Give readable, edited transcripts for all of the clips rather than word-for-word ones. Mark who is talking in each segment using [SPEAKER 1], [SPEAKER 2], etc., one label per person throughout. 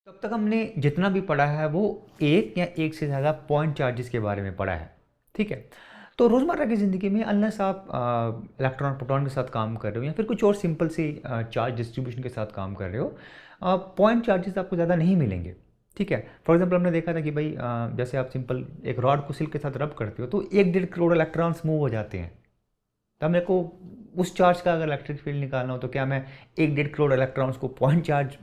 [SPEAKER 1] तब तक हमने जितना भी पढ़ा है वो एक या एक से ज़्यादा पॉइंट चार्जेस के बारे में पढ़ा है। ठीक है, तो रोज़मर्रा की ज़िंदगी में अनलेस आप इलेक्ट्रॉन प्रोटॉन के साथ काम कर रहे हो या फिर कुछ और सिंपल सी चार्ज डिस्ट्रीब्यूशन के साथ काम कर रहे हो, पॉइंट चार्जेस आपको ज़्यादा नहीं मिलेंगे। ठीक है, फॉर एग्जांपल हमने देखा था कि भाई जैसे आप सिंपल एक रॉड को सिल्क के साथ रब करते हो तो 1-1.5 करोड़ इलेक्ट्रॉन्स मूव हो जाते हैं। तब मेरे को उस चार्ज का अगर इलेक्ट्रिक फील्ड निकालना हो तो क्या मैं 1-1.5 करोड़ इलेक्ट्रॉन्स को पॉइंट चार्ज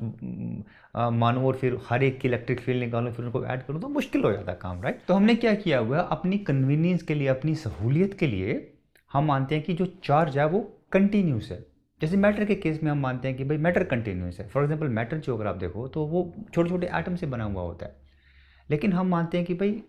[SPEAKER 1] मानूँ और फिर हर एक की इलेक्ट्रिक फील्ड निकालूँ फिर उनको ऐड करूँ, तो मुश्किल हो जाता है काम, राइट। तो हमने क्या किया हुआ है, अपनी कन्वीनियंस के लिए, अपनी सहूलियत के लिए हम मानते हैं कि जो चार्ज है वो कंटिन्यूस है। जैसे मैटर के केस में हम मानते हैं कि भाई मैटर कंटिन्यूस है। फॉर एग्जाम्पल मैटर जो अगर आप देखो तो वो छोटे छोटे एटम से बना हुआ होता है, लेकिन हम मानते हैं कि भाई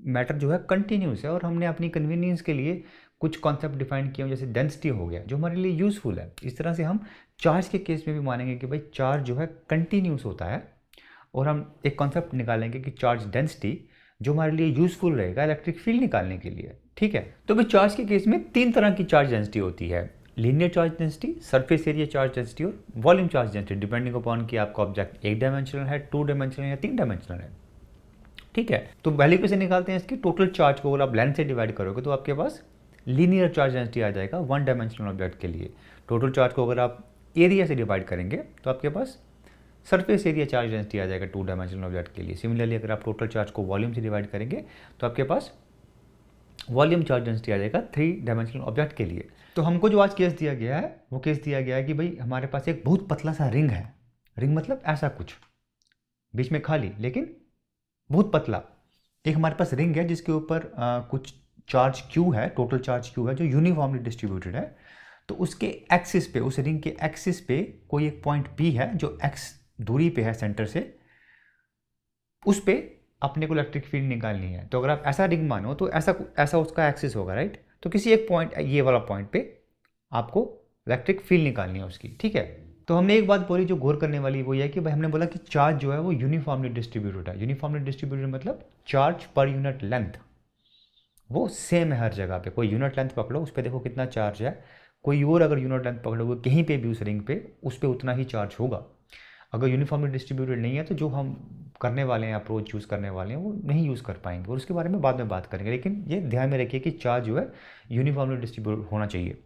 [SPEAKER 1] मैटर जो है कंटिन्यूस है, और हमने अपनी कन्वीनियंस के लिए कुछ कॉन्सेप्ट डिफाइन किए जैसे डेंसिटी हो गया जो हमारे लिए यूज़फुल है। इस तरह से हम चार्ज के केस में भी मानेंगे कि भाई चार्ज जो है कंटिन्यूस होता है, और हम एक कॉन्सेप्ट निकालेंगे कि चार्ज डेंसिटी जो हमारे लिए यूज़फुल रहेगा इलेक्ट्रिक फील्ड निकालने के लिए। ठीक है, तो भाई चार्ज के केस में 3 तरह की चार्ज डेंसिटी होती है, linear charge density, surface area charge density और volume charge density, depending upon कि आपका ऑब्जेक्ट 1 डायमेंशनल है, 2 डायमेंशनल या 3 डायमेंशनल है। ठीक है, तो वैल्यू कैसे निकालते हैं इसकी, टोटल चार्ज को अगर आप लेंथ से डिवाइड करोगे तो आपके पास लीनियर चार्ज डेंसिटी आ जाएगा 1 डायमेंशनल ऑब्जेक्ट के लिए। टोटल चार्ज को अगर आप एरिया से डिवाइड करेंगे तो आपके पास सरफेस एरिया चार्ज डेंसिटी आ जाएगा 2 डायमेंशनल ऑब्जेक्ट के लिए। सिमिलरली अगर आप टोटल चार्ज को वॉल्यूम से डिवाइड करेंगे तो आपके पास वॉल्यूम चार्ज डेंसिटी आ जाएगा 3 डायमेंशनल ऑब्जेक्ट के लिए। तो हमको जो आज केस दिया गया है वो केस दिया गया है कि भाई हमारे पास एक बहुत पतला सा रिंग है। रिंग मतलब ऐसा कुछ बीच में खाली लेकिन बहुत पतला एक हमारे पास रिंग है जिसके ऊपर कुछ चार्ज Q है, टोटल चार्ज Q है जो यूनिफॉर्मली डिस्ट्रीब्यूटेड है। तो उसके एक्सिस पे, उस रिंग के एक्सिस पे कोई एक पॉइंट P है जो x दूरी पे है सेंटर से, उस पे अपने को इलेक्ट्रिक फील्ड निकालनी है। तो अगर आप ऐसा रिंग मानो तो ऐसा ऐसा उसका एक्सिस होगा, राइट। तो किसी एक पॉइंट, ये वाला पॉइंट पे आपको इलेक्ट्रिक फील्ड निकालनी है उसकी। ठीक है, तो हमने एक बात बोली जो गौर करने वाली वो ये है कि भाई हमने बोला कि चार्ज जो है वो यूनिफॉर्मली डिस्ट्रीब्यूटेड है। यूनिफॉर्मली डिस्ट्रीब्यूटेड मतलब चार्ज पर यूनिट लेंथ वो सेम है हर जगह पे। कोई यूनिट लेंथ पकड़ो उस पर देखो कितना चार्ज है, कोई और अगर यूनिट लेंथ पकड़ोगे कहीं पे भी उस रिंग पे, उस पर उतना ही चार्ज होगा। अगर यूनिफॉर्मली डिस्ट्रीब्यूटेड नहीं है तो जो हम करने वाले हैं, अप्रोच यूज़ करने वाले हैं, वो नहीं यूज़ कर पाएंगे, और उसके बारे में बाद में बात करेंगे। लेकिन ये ध्यान में रखिए कि चार्ज जो है यूनिफॉर्मली डिस्ट्रीब्यूट होना चाहिए।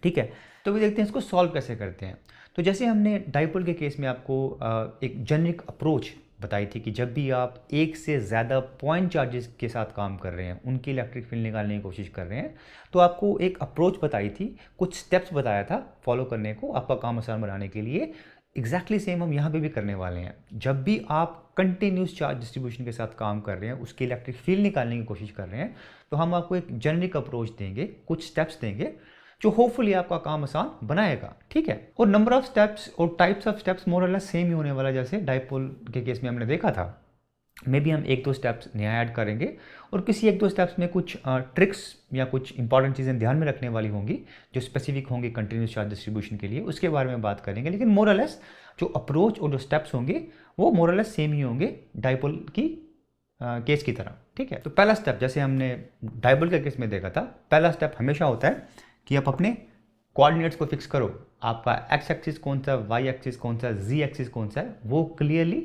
[SPEAKER 1] ठीक है, तो भी देखते हैं इसको सॉल्व कैसे करते हैं। तो जैसे हमने डाइपोल के केस में आपको एक जेनरिक अप्रोच बताई थी कि जब भी आप एक से ज़्यादा पॉइंट चार्जेस के साथ काम कर रहे हैं, उनकी इलेक्ट्रिक फील्ड निकालने की कोशिश कर रहे हैं, तो आपको एक अप्रोच बताई थी, कुछ स्टेप्स बताया था फॉलो करने को आपका काम आसान बनाने के लिए। एग्जैक्टली सेम हम यहाँ पे भी करने वाले हैं। जब भी आप कंटिन्यूस चार्ज डिस्ट्रीब्यूशन के साथ काम कर रहे हैं, उसकी इलेक्ट्रिक फील्ड निकालने की कोशिश कर रहे हैं, तो हम आपको एक जेनरिक अप्रोच देंगे, कुछ स्टेप्स देंगे जो होपफुली आपका काम आसान बनाएगा। ठीक है, और नंबर ऑफ स्टेप्स और टाइप्स ऑफ स्टेप्स मोर और लेस सेम ही होने वाला, जैसे डाइपोल के केस में हमने देखा था। मे बी हम 1-2 स्टेप्स नया ऐड करेंगे, और किसी 1-2 स्टेप्स में कुछ ट्रिक्स या कुछ इंपॉर्टेंट चीज़ें ध्यान में रखने वाली होंगी जो स्पेसिफिक होंगी कंटिन्यूस चार्ज डिस्ट्रीब्यूशन के लिए, उसके बारे में बात करेंगे। लेकिन मोर और लेस जो अप्रोच और जो स्टेप्स होंगे वो मोर और लेस सेम ही होंगे डाइपोल की केस की तरह। ठीक है, तो पहला स्टेप जैसे हमने डाइपोल के केस में देखा था, पहला स्टेप हमेशा होता है कि आप अपने कोऑर्डिनेट्स को फिक्स करो। आपका एक्स एक्सिस कौन सा, वाई एक्सिस कौन सा, जी एक्सिस कौन सा है, वो क्लियरली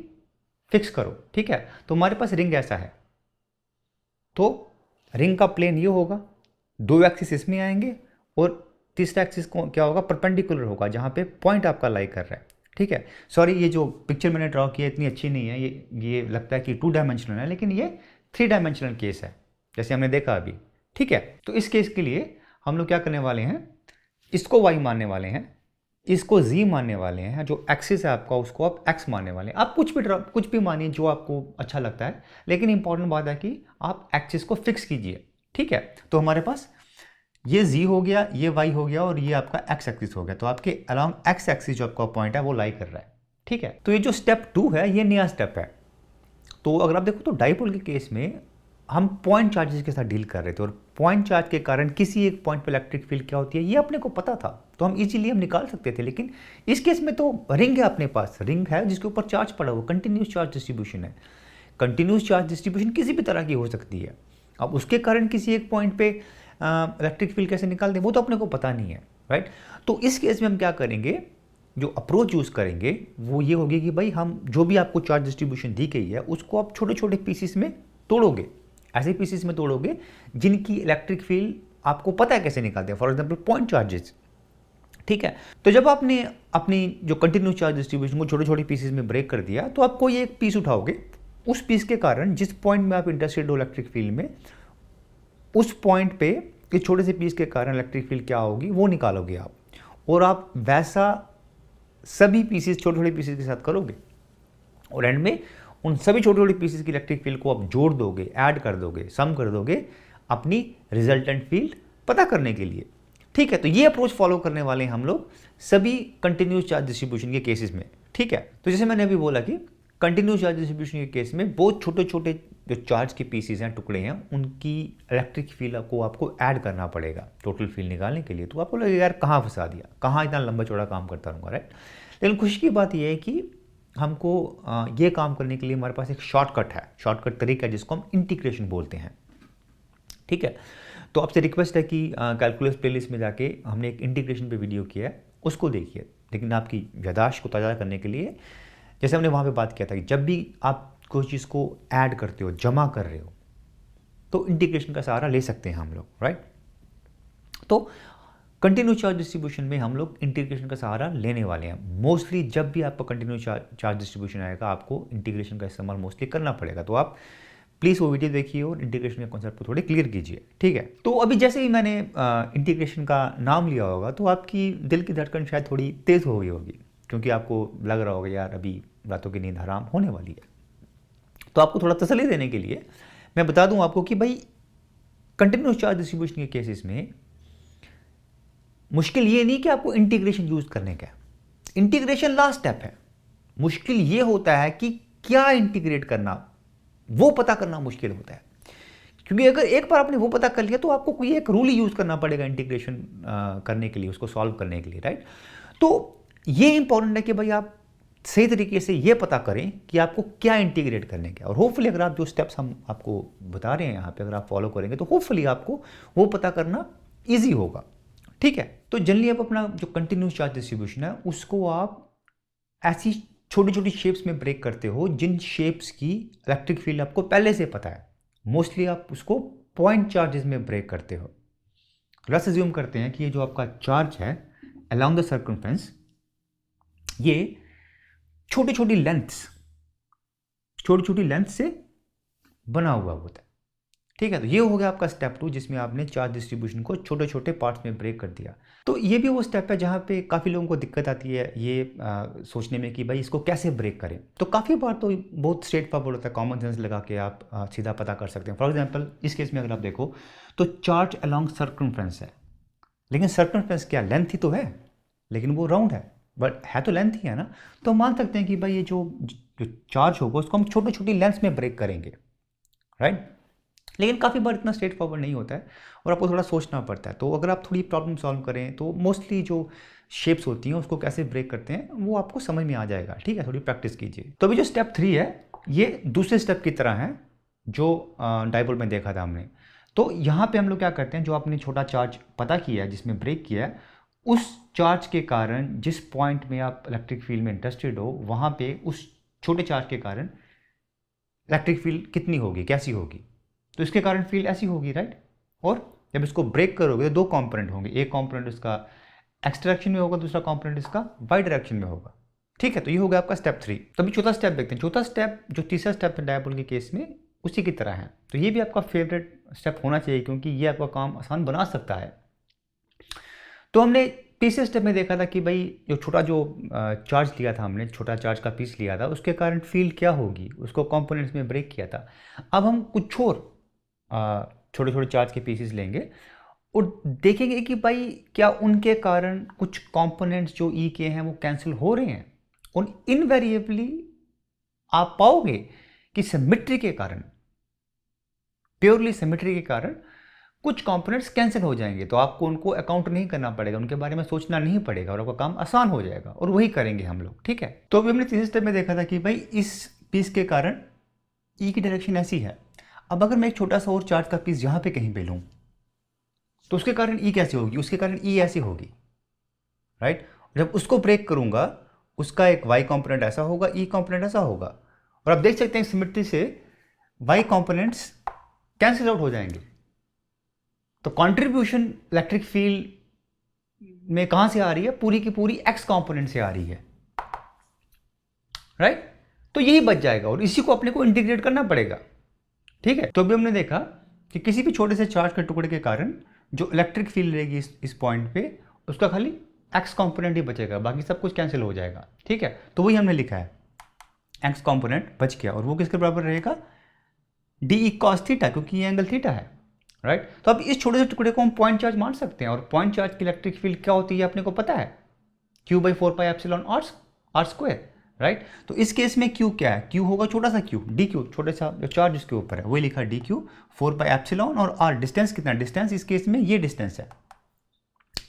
[SPEAKER 1] फिक्स करो। ठीक है, तो हमारे पास रिंग ऐसा है, तो रिंग का प्लेन ये होगा, 2 एक्सिस इसमें आएंगे, और तीसरा एक्सिस क्या होगा, परपेंडिकुलर होगा जहां पे पॉइंट आपका लाई कर रहा है। ठीक है, सॉरी ये जो पिक्चर मैंने ड्रॉ किया इतनी अच्छी नहीं है, ये लगता है कि 2 डायमेंशनल है, लेकिन ये 3 डायमेंशनल केस है जैसे हमने देखा अभी। ठीक है, तो इस केस के लिए हम लोग क्या करने वाले हैं, इसको y मानने वाले हैं, इसको z मानने वाले हैं, जो एक्सिस है आपका उसको आप x मानने वाले हैं। आप कुछ भी मानिए जो आपको अच्छा लगता है, लेकिन इंपॉर्टेंट बात है कि आप एक्सिस को फिक्स कीजिए। ठीक है, तो हमारे पास ये z हो गया, ये y हो गया, और ये आपका x एक्सिस हो गया। तो आपके अलॉन्ग x एक्सिस जो आपका पॉइंट है वो लाई कर रहा है। ठीक है, तो ये जो स्टेप 2 है ये नया स्टेप है। तो अगर आप देखो तो डाइपोल के केस में हम पॉइंट चार्जेस के साथ डील कर रहे थे, और पॉइंट चार्ज के कारण किसी एक पॉइंट पर इलेक्ट्रिक फील्ड क्या होती है ये अपने को पता था, तो हम इजीली हम निकाल सकते थे। लेकिन इस केस में तो रिंग है, अपने पास रिंग है जिसके ऊपर चार्ज पड़ा हुआ, कंटिन्यूस चार्ज डिस्ट्रीब्यूशन है। कंटिन्यूस चार्ज डिस्ट्रीब्यूशन किसी भी तरह की हो सकती है। अब उसके कारण किसी एक पॉइंट पे इलेक्ट्रिक फील्ड कैसे निकाल दें वो तो अपने को पता नहीं है, राइट। तो इस केस में हम क्या करेंगे, जो अप्रोच यूज़ करेंगे वो ये होगी कि भाई हम जो भी आपको चार्ज डिस्ट्रीब्यूशन दी गई है उसको आप छोटे छोटे पीसीस में तोड़ोगे, ऐसे पीसीस में तोड़ोगे जिनकी इलेक्ट्रिक फील्ड आपको पता है कैसे निकालते हैं, फॉर एग्जाम्पल पॉइंट चार्जेस। ठीक है, तो जब आपने अपनी जो कंटिन्यूस चार्ज डिस्ट्रीब्यूशन को छोटे छोटे पीसेस में ब्रेक कर दिया तो आप कोई एक पीस उठाओगे, उस पीस के कारण जिस पॉइंट में आप इंटरेस्टेड हो इलेक्ट्रिक फील्ड में, उस पॉइंट पे इस छोटे से पीस के कारण इलेक्ट्रिक फील्ड क्या होगी वो निकालोगे आप, और आप वैसा सभी पीसेस छोटे छोटे पीसेस के साथ करोगे, और एंड में उन सभी छोटे छोटे पीसेस की इलेक्ट्रिक फील्ड को आप जोड़ दोगे, ऐड कर दोगे, सम कर दोगे अपनी रिजल्टेंट फील्ड पता करने के लिए। ठीक है, तो ये अप्रोच फॉलो करने वाले हैं हम लोग सभी कंटिन्यूस चार्ज डिस्ट्रीब्यूशन के केसेस में। ठीक है, तो जैसे मैंने अभी बोला कि कंटिन्यूस चार्ज डिस्ट्रीब्यूशन के केस में बहुत छोटे छोटे जो चार्ज के पीसेस हैं, टुकड़े हैं, उनकी इलेक्ट्रिक फील्ड को आपको ऐड करना पड़ेगा टोटल फील्ड निकालने के लिए। तो आपको लगेगा यार कहाँ फंसा दिया, कहाँ इतना लंबा चौड़ा काम करता रहूँगा, राइट। लेकिन खुशी की बात यह है कि हमको ये काम करने के लिए हमारे पास एक शॉर्टकट है, शॉर्टकट तरीका है जिसको हम इंटीग्रेशन बोलते हैं। ठीक है, तो आपसे रिक्वेस्ट है कि कैलकुलस प्लेलिस्ट में जाके हमने एक इंटीग्रेशन पे वीडियो किया है, उसको देखिए। लेकिन आपकी याददाश्त को ताज़ा करने के लिए, जैसे हमने वहाँ पे बात किया था कि जब भी आप कोई चीज़ को ऐड करते हो, जमा कर रहे हो, तो इंटीग्रेशन का सहारा ले सकते हैं हम लोग, राइट। तो कंटिन्यूस चार्ज डिस्ट्रीब्यूशन में हम लोग इंटीग्रेशन का सहारा लेने वाले हैं। मोस्टली जब भी आपका कंटिन्यूस चार्ज डिस्ट्रीब्यूशन आएगा आपको इंटीग्रेशन का इस्तेमाल मोस्टली करना पड़ेगा। तो आप प्लीज़ वो वीडियो देखिए और इंटीग्रेशन के कॉन्सेप्ट को थोड़े क्लियर कीजिए। ठीक है, तो अभी जैसे ही मैंने इंटीग्रेशन का नाम लिया होगा तो आपकी दिल की धड़कन शायद थोड़ी तेज़ हो गई होगी, क्योंकि आपको लग रहा होगा यार अभी रातों की नींद हराम होने वाली है। तो आपको थोड़ा तसल्ली देने के लिए मैं बता दूं आपको कि भाई कंटिन्यूस चार्ज डिस्ट्रीब्यूशन के केसेस में मुश्किल ये नहीं कि आपको इंटीग्रेशन यूज करने का, इंटीग्रेशन लास्ट स्टेप है। मुश्किल ये होता है कि क्या इंटीग्रेट करना, वो पता करना मुश्किल होता है। क्योंकि अगर एक बार आपने वो पता कर लिया तो आपको कोई एक रूल ही यूज करना पड़ेगा इंटीग्रेशन करने के लिए, उसको सॉल्व करने के लिए, राइट। तो ये इंपॉर्टेंट है कि भाई आप सही तरीके से ये पता करें कि आपको क्या इंटीग्रेट करने का, और होपफुली अगर आप जो स्टेप्स हम आपको बता रहे हैं यहाँ पे अगर आप फॉलो करेंगे तो होपफुली आपको वो पता करना ईजी होगा। ठीक है, तो जनरली आप अपना जो कंटिन्यूस चार्ज डिस्ट्रीब्यूशन है उसको आप ऐसी छोटी छोटी शेप्स में ब्रेक करते हो जिन शेप्स की इलेक्ट्रिक फील्ड आपको पहले से पता है। मोस्टली आप उसको पॉइंट चार्जेस में ब्रेक करते हो। लेट्स अज्यूम करते हैं कि ये जो आपका चार्ज है अलोंग द सर्कमफ्रेंस, ये छोटी छोटी लेंथ से बना हुआ होता है। ठीक है, तो ये हो गया आपका स्टेप 2 जिसमें आपने चार्ज डिस्ट्रीब्यूशन को छोटे छोटे पार्ट्स में ब्रेक कर दिया। तो ये भी वो स्टेप है जहाँ पे काफ़ी लोगों को दिक्कत आती है ये सोचने में कि भाई इसको कैसे ब्रेक करें। तो काफ़ी बार तो बहुत स्ट्रेट फॉरवर्ड होता है, कॉमन सेंस लगा के आप सीधा पता कर सकते हैं। फॉर एग्जाम्पल इस केस में अगर आप देखो तो चार्ज अलोंग सर्कमफ्रेंस है, लेकिन सर्कमफ्रेंस क्या लेंथ ही तो है, लेकिन वो राउंड है, बट है तो लेंथ ही है ना। तो मान सकते हैं कि भाई ये जो चार्ज होगा उसको हम छोटी छोटी लेंथ्स में ब्रेक करेंगे, राइट। लेकिन काफ़ी बार इतना स्ट्रेट फॉरवर्ड नहीं होता है और आपको थोड़ा सोचना पड़ता है। तो अगर आप थोड़ी प्रॉब्लम सॉल्व करें तो मोस्टली जो शेप्स होती हैं उसको कैसे ब्रेक करते हैं वो आपको समझ में आ जाएगा। ठीक है, थोड़ी प्रैक्टिस कीजिए। तो अभी जो स्टेप 3 है ये दूसरे स्टेप की तरह है जो डाइपोल में देखा था हमने। तो यहाँ पे हम लोग क्या करते हैं, जो आपने छोटा चार्ज पता किया है जिसमें ब्रेक किया है, उस चार्ज के कारण जिस पॉइंट में आप इलेक्ट्रिक फील्ड में इंटरेस्टेड हो वहाँ पे उस छोटे चार्ज के कारण इलेक्ट्रिक फील्ड कितनी होगी, कैसी होगी, तो इसके कारण फील्ड ऐसी होगी, राइट। और जब इसको ब्रेक करोगे तो दो कंपोनेंट होंगे, एक कंपोनेंट इसका एक्स डायरेक्शन में होगा, दूसरा कंपोनेंट इसका वाई डायरेक्शन में होगा। ठीक है, तो ये हो गया आपका स्टेप 3। तो अभी चौथा स्टेप देखते हैं। चौथा स्टेप जो तीसरा स्टेप है डायपोल के केस में उसी की तरह है। तो ये भी आपका फेवरेट स्टेप होना चाहिए क्योंकि ये आपका काम आसान बना सकता है। तो हमने तीसरे स्टेप में देखा था कि भाई जो छोटा जो चार्ज लिया था हमने, छोटा चार्ज का पीस लिया था, उसके कारण फील्ड क्या होगी, उसको कंपोनेंट्स में ब्रेक किया था। अब हम कुछ और छोटे छोटे चार्ज के पीसेस लेंगे और देखेंगे कि भाई क्या उनके कारण कुछ कंपोनेंट्स जो ई के हैं वो कैंसिल हो रहे हैं। और इनवेरिएबली आप पाओगे कि सिमेट्री के कारण, प्योरली सिमेट्री के कारण कुछ कंपोनेंट्स कैंसिल हो जाएंगे। तो आपको उनको अकाउंट नहीं करना पड़ेगा, उनके बारे में सोचना नहीं पड़ेगा और आपका काम आसान हो जाएगा, और वही करेंगे हम लोग। ठीक है, तो अभी हमने तीसरे स्टेप में देखा था कि भाई इस पीस के कारण ई की डायरेक्शन ऐसी है। अब अगर मैं एक छोटा सा और चार्ज का पीस यहाँ पे कहीं पे लूँ तो उसके कारण ई कैसे होगी, उसके कारण ई ऐसी होगी, राइट।
[SPEAKER 2] जब उसको ब्रेक करूंगा उसका एक y कंपोनेंट ऐसा होगा, e कंपोनेंट ऐसा होगा, और आप देख सकते हैं सिमेट्री से y कंपोनेंट्स कैंसिल आउट हो जाएंगे। तो कंट्रीब्यूशन इलेक्ट्रिक फील्ड में कहां से आ रही है? पूरी की पूरी x कंपोनेंट से आ रही है, राइट? तो यही बच जाएगा और इसी को अपने को इंटीग्रेट करना पड़ेगा, ठीक है? तो अभी हमने देखा कि किसी भी छोटे से चार्ज के टुकड़े के कारण जो इलेक्ट्रिक फील्ड रहेगी इस पॉइंट पे, उसका खाली एक्स कंपोनेंट ही बचेगा, बाकी सब कुछ कैंसिल हो जाएगा, ठीक है? तो वही हमने लिखा है, एक्स कंपोनेंट बच गया और वो किसके बराबर रहेगा? डी कॉस थीटा, क्योंकि ये एंगल थीटा है, राइट? तो अब इस छोटे से टुकड़े को हम पॉइंट चार्ज मान सकते हैं और पॉइंट चार्ज की इलेक्ट्रिक फील्ड क्या होती है अपने को पता है, Q/4πε आर स्क्वायर, राइट? तो इस केस में Q क्या है? Q होगा छोटा सा q, डी क्यू, छोटे सा जो चार्ज इसके ऊपर है वही लिखा डी क्यू, 4πε, और r डिस्टेंस कितना? डिस्टेंस इस केस में ये डिस्टेंस है,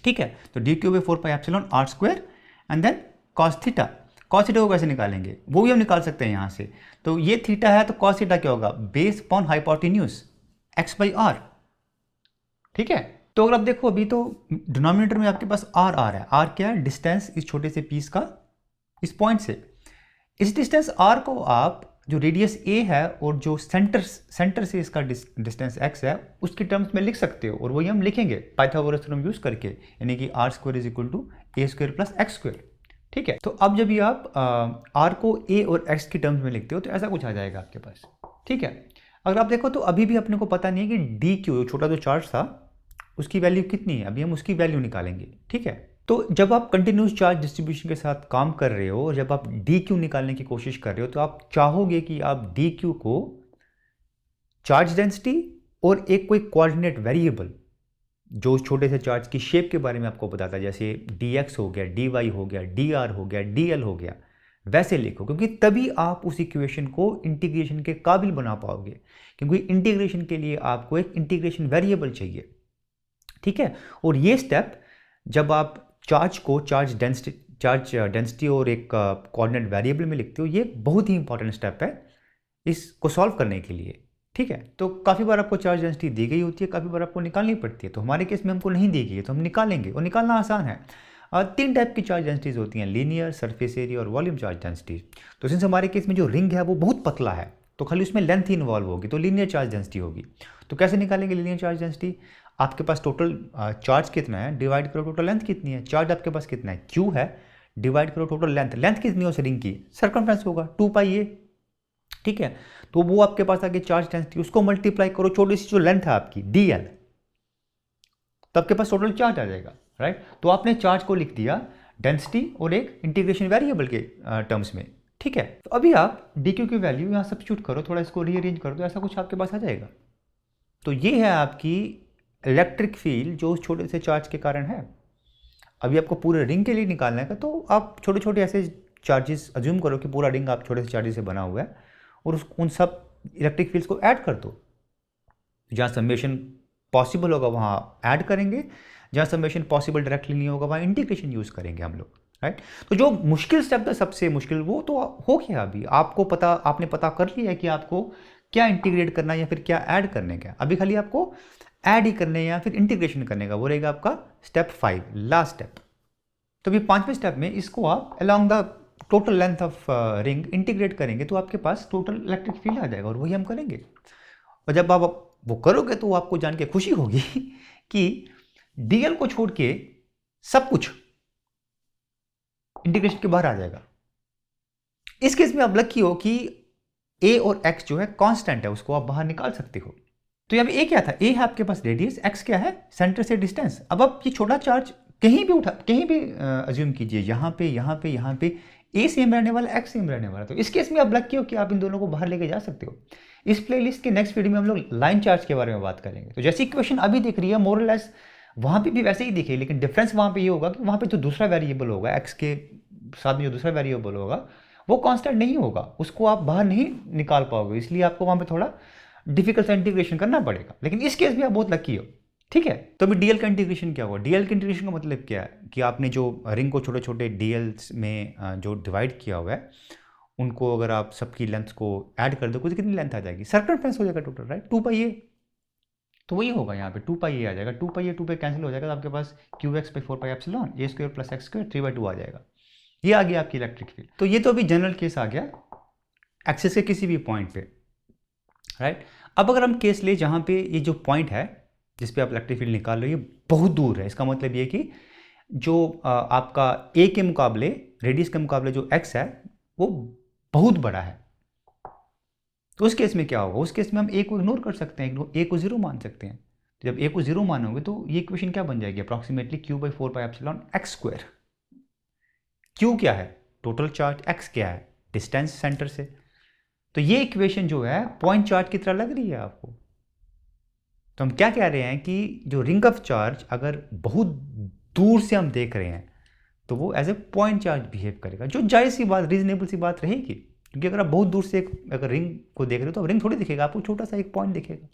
[SPEAKER 2] ठीक है? तो d Q 4πε r square and then cos theta. Cos theta को कैसे निकालेंगे? वो भी हम निकाल सकते हैं यहाँ से। तो ये थीटा है तो कॉस थीटा क्या होगा? बेस अपॉन हाइपोटेन्यूज x/r, ठीक है? तो अगर आप देखो अभी तो डिनोमिनेटर में आपके पास r आ रहा है। r क्या है? डिस्टेंस इस छोटे से पीस का इस पॉइंट से। इस डिस्टेंस r को आप जो रेडियस a है और जो सेंटर से इसका डिस्टेंस x है उसकी टर्म्स में लिख सकते हो, और वही हम लिखेंगे पाइथागोरस थ्योरम यूज करके, यानी कि r square is equal to a square plus x square, ठीक है? तो अब जब भी आप r को a और x की टर्म्स में लिखते हो तो ऐसा कुछ आ जाएगा आपके पास, ठीक है? अगर आप देखो तो अभी भी अपने को पता नहीं है कि डी क्यू, छोटा जो चार्ज था, उसकी वैल्यू कितनी है। अभी हम उसकी वैल्यू निकालेंगे, ठीक है? तो जब आप कंटिन्यूस चार्ज डिस्ट्रीब्यूशन के साथ काम कर रहे हो और जब आप डी क्यू निकालने की कोशिश कर रहे हो तो आप चाहोगे कि आप डी क्यू को चार्ज डेंसिटी और एक कोई कोऑर्डिनेट वेरिएबल जो उस छोटे से चार्ज की शेप के बारे में आपको बताता है, जैसे डी एक्स हो गया, डी वाई हो गया, डी आर हो गया, डी एल हो गया, वैसे लिखो, क्योंकि तभी आप उस इक्वेशन को इंटीग्रेशन के काबिल बना पाओगे, क्योंकि इंटीग्रेशन के लिए आपको एक इंटीग्रेशन वेरिएबल चाहिए, ठीक है? और ये स्टेप जब आप चार्ज को चार्ज डेंसिटी और एक कोऑर्डिनेट वेरिएबल में लिखते हो, ये बहुत ही इंपॉर्टेंट स्टेप है इसको सॉल्व करने के लिए, ठीक है? तो काफ़ी बार आपको चार्ज डेंसिटी दी गई होती है, काफ़ी बार आपको निकालनी पड़ती है। तो हमारे केस में हमको नहीं दी गई है तो हम निकालेंगे, और निकालना आसान है। 3 टाइप की चार्ज डेंसिटीज होती हैं, लीनियर, सरफेस एरिया और वॉल्यूम चार्ज डेंसिटी। तो सिंस हमारे केस में जो रिंग है वो बहुत पतला है तो खाली उसमें लेंथ ही इन्वॉल्व होगी, तो लीनियर चार्ज डेंसिटी होगी। तो कैसे निकालेंगे लीनियर चार्ज डेंसिटी? आपके पास टोटल चार्ज कितना है, डिवाइड करो टोटल लेंथ कितनी है। चार्ज आपके पास कितना है? Q है, डिवाइड करो टोटल लेंथ। लेंथ कितनी है उस रिंग की? सर्कमफ्रेंस होगा 2πa, ठीक है? तो वो आपके पास आगे चार्ज डेंसिटी, उसको मल्टीप्लाई करो छोटी सी जो लेंथ है आपकी dl, तो आपके पास टोटल चार्ज आ जाएगा, राइट? तो आपने चार्ज को लिख दिया डेंसिटी और एक इंटीग्रेशन वेरिएबल के टर्म्स में, ठीक है? तो अभी आप dq की वैल्यू यहाँ सब्स्टिट्यूट करो, थोड़ा इसको रीअरेंज करो तो ऐसा कुछ आपके पास आ जाएगा। तो ये है आपकी इलेक्ट्रिक फील्ड जो उस छोटे से चार्ज के कारण है। अभी आपको पूरे रिंग के लिए निकालना है तो आप छोटे छोटे ऐसे चार्जेस अज्यूम करो कि पूरा रिंग आप छोटे से चार्जेस से बना हुआ है, और उन सब इलेक्ट्रिक फील्ड्स को ऐड कर दो। जहाँ समेशन पॉसिबल होगा वहाँ ऐड करेंगे, जहाँ समेशन पॉसिबल डायरेक्टली नहीं होगा वहाँ इंटीग्रेशन यूज़ करेंगे हम लोग, राइट? तो जो मुश्किल स्टेप था सबसे मुश्किल वो तो हो गया। अभी आपने पता कर लिया है कि आपको क्या इंटीग्रेट करना है या फिर क्या ऐड करने का। अभी खाली आपको ऐड ही करने या फिर इंटीग्रेशन करने का, वो रहेगा आपका स्टेप 5, लास्ट स्टेप। तो अभी 5वें स्टेप में इसको आप along the total length of ring integrate करेंगे तो आपके पास टोटल इलेक्ट्रिक फील्ड आ जाएगा, और वही हम करेंगे। और जब आप वो करोगे तो आपको जान के खुशी होगी कि डीएल को छोड़ के सब कुछ इंटीग्रेशन के बाहर आ जाएगा। इस केस में आप लकी हो कि ए और एक्स जो है कांस्टेंट है, उसको आप बाहर निकाल सकते हो। तो यहाँ पे ए क्या था? ए है आपके पास रेडियस, एक्स क्या है? सेंटर से डिस्टेंस। अब आप ये छोटा चार्ज कहीं भी अज्यूम कीजिए, यहाँ पे ए सेम रहने वाला, एक्स सेम रहने वाला। तो इस केस में आप लकी हो कि आप इन दोनों को बाहर लेके जा सकते हो। इस प्लेलिस्ट के नेक्स्ट वीडियो में हम लोग लाइन चार्ज के बारे में बात करेंगे। तो जैसी इक्वेशन अभी दिख रही है मोरलेस वहाँ पे भी वैसे ही दिखे, लेकिन डिफरेंस वहाँ पे ये होगा कि वहाँ पे जो दूसरा वेरिएबल होगा, एक्स के साथ में जो दूसरा वेरिएबल होगा वो कांस्टेंट नहीं होगा, उसको आप बाहर नहीं निकाल पाओगे, इसलिए आपको वहाँ पे थोड़ा डिफिकल्ट सा इंटीग्रेशन करना पड़ेगा। लेकिन इस केस भी आप बहुत लकी हो, ठीक है? तो अभी डीएल का इंटीग्रेशन क्या हुआ? डीएल का इंटीग्रेशन का मतलब क्या है कि आपने जो रिंग को छोटे छोटे डीएल्स में जो डिवाइड किया हुआ है उनको अगर आप सबकी लेंथ को ऐड कर दो तो कितनी लेंथ आ जाएगी? सर्कमफ्रेंस हो जाएगा टोटल, राइट? 2πa। तो वही होगा यहाँ पे 2 पाई ए आ जाएगा, 2 पाई ए 2 पे कैंसिल हो जाएगा, तो आपके पास Q x by 4 pi epsilon a square plus x square 3/2 आ जाएगा। ये आ गया आपकी इलेक्ट्रिक फील्ड। तो ये तो अभी जनरल केस आ गया एक्सिस के किसी भी पॉइंट पे, राइट। अब अगर हम केस ले जहाँ पे ये जो पॉइंट है जिस पे आप इलेक्ट्रिक फील्ड निकाल रहे हो ये बहुत दूर है, इसका मतलब ये कि जो आपका ए के मुकाबले, रेडियस के मुकाबले जो एक्स है वो बहुत बड़ा है। तो उस केस में क्या होगा, उस केस में हम ए को इग्नोर कर सकते हैं, ए को 0 मान सकते हैं। तो जब ए को 0 मानोगे तो ये इक्वेशन क्या बन जाएगी, approximately Q by 4 pi epsilon x square. Q क्या है, टोटल चार्ज, एक्स क्या है, डिस्टेंस सेंटर से। तो ये इक्वेशन जो है पॉइंट चार्ज की तरह लग रही है आपको। तो हम क्या कह रहे हैं कि जो रिंग ऑफ चार्ज अगर बहुत दूर से हम देख रहे हैं तो वो as a point charge behave करेगा, जो जायज़ सी बात, रीजनेबल सी बात रहेगी। क्योंकि अगर आप बहुत दूर से अगर रिंग को देख रहे हो तो रिंग थोड़ी दिखेगा आपको, छोटा सा एक पॉइंट दिखेगा,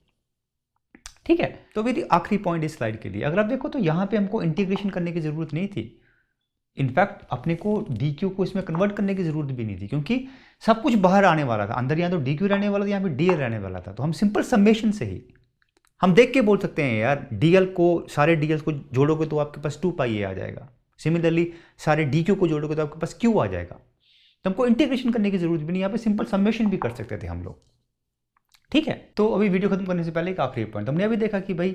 [SPEAKER 2] ठीक है। तो मेरी आखिरी पॉइंट इस स्लाइड के लिए, अगर आप देखो तो यहाँ पे हमको इंटीग्रेशन करने की ज़रूरत नहीं थी। इनफैक्ट अपने को डी क्यू को इसमें कन्वर्ट करने की ज़रूरत भी नहीं थी, क्योंकि सब कुछ बाहर आने वाला था, अंदर यहाँ तो डी क्यू रहने वाला था, यहाँ पे डी एल रहने वाला था। तो हम सिंपल समेशन से ही हम देख के बोल सकते हैं यार डी एल को, सारे डी एल को जोड़ोगे तो आपके पास 2 पाई ए आ जाएगा। सिमिलरली सारे डी क्यू को जोड़ोगे तो आपके पास क्यू आ जाएगा। तो हमको इंटीग्रेशन करने की जरूरत भी नहीं, यहाँ पे सिंपल समेशन भी कर सकते थे हम लोग, ठीक है। तो अभी वीडियो खत्म करने से पहले एक आखिरी पॉइंट, हमने अभी देखा कि भाई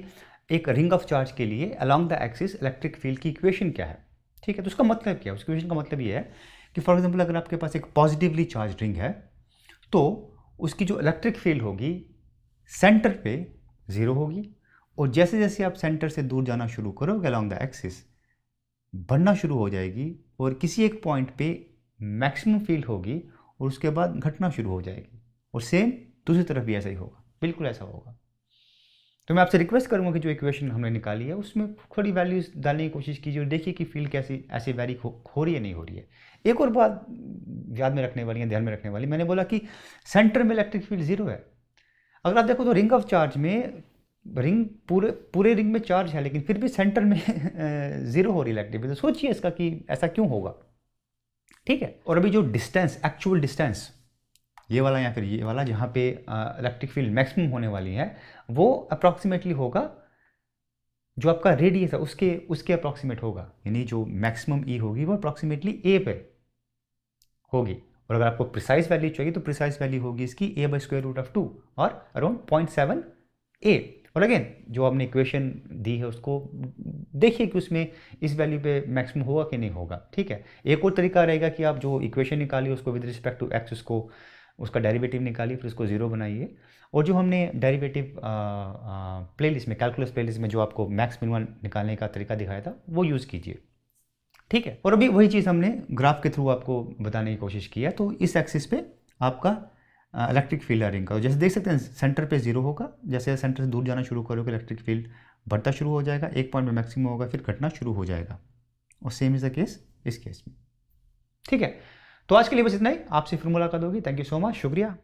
[SPEAKER 2] एक रिंग ऑफ चार्ज के लिए along the axis electric field की इक्वेशन क्या है, ठीक है। तो उसका मतलब क्या है, उस इक्वेशन का मतलब ये है कि फॉर एग्जाम्पल अगर आपके पास एक पॉजिटिवली चार्ज रिंग है तो उसकी जो इलेक्ट्रिक फील्ड होगी सेंटर पे 0 होगी, और जैसे जैसे आप सेंटर से दूर जाना शुरू करोगे अलोंग द एक्सिस बढ़ना शुरू हो जाएगी, और किसी एक पॉइंट पे मैक्सिमम फील्ड होगी और उसके बाद घटना शुरू हो जाएगी। और सेम दूसरी तरफ भी ऐसा ही होगा, बिल्कुल ऐसा होगा। तो मैं आपसे रिक्वेस्ट करूंगा कि जो इक्वेशन हमने निकाली है उसमें थोड़ी वैल्यूज डालने की कोशिश कीजिए और देखिए कि फील्ड कैसी ऐसी वेरी हो रही है नहीं हो रही है। एक और बात याद में रखने वाली है, ध्यान में रखने वाली, मैंने बोला कि सेंटर में इलेक्ट्रिक फील्ड 0 है। अगर आप देखो तो रिंग ऑफ चार्ज में रिंग पूरे रिंग में चार्ज है, लेकिन फिर भी सेंटर में 0 हो रही है इलेक्ट्रिक फील्ड। तो सोचिए इसका कि ऐसा क्यों होगा, ठीक है। और अभी जो डिस्टेंस, एक्चुअल डिस्टेंस, ये वाला या फिर ये वाला जहाँ पे इलेक्ट्रिक फील्ड मैक्सिमम होने वाली है, वो अप्रॉक्सीमेटली होगा जो आपका रेडियस है उसके अप्रॉक्सीमेट होगा, यानी जो मैक्सिमम ई होगी वो अप्रॉक्सीमेटली ए पे होगी। और अगर आपको प्रिसाइज वैल्यू चाहिए तो प्रिसाइज वैल्यू होगी इसकी a by square root of 2 और अराउंड 0.7 a। और अगेन जो आपने इक्वेशन दी है उसको देखिए कि उसमें इस वैल्यू पे मैक्सिमम होगा कि नहीं होगा, ठीक है। एक और तरीका रहेगा कि आप जो इक्वेशन निकालिए उसको विद रिस्पेक्ट टू एक्स उसका डेरिवेटिव निकालिए, फिर उसको 0 बनाइए, और जो हमने डेरिवेटिव प्लेलिस्ट में, कैलकुलस प्लेलिस्ट में जो आपको मैक्स मिनिमम निकालने का तरीका दिखाया था वो यूज़ कीजिए, ठीक है। और अभी वही चीज़ हमने ग्राफ के थ्रू आपको बताने की कोशिश की है। तो इस एक्सिस पे आपका इलेक्ट्रिक फील्ड रिंग का, जैसे देख सकते हैं सेंटर पे 0 होगा, जैसे सेंटर से दूर जाना शुरू करोगे इलेक्ट्रिक फील्ड बढ़ता शुरू हो जाएगा, एक पॉइंट में मैक्सिमम होगा, फिर घटना शुरू हो जाएगा। और सेम इज़ द केस इस केस में, ठीक है। तो आज के लिए बस इतना ही, आपसे फिर मुलाकात होगी। थैंक यू सो मच, शुक्रिया।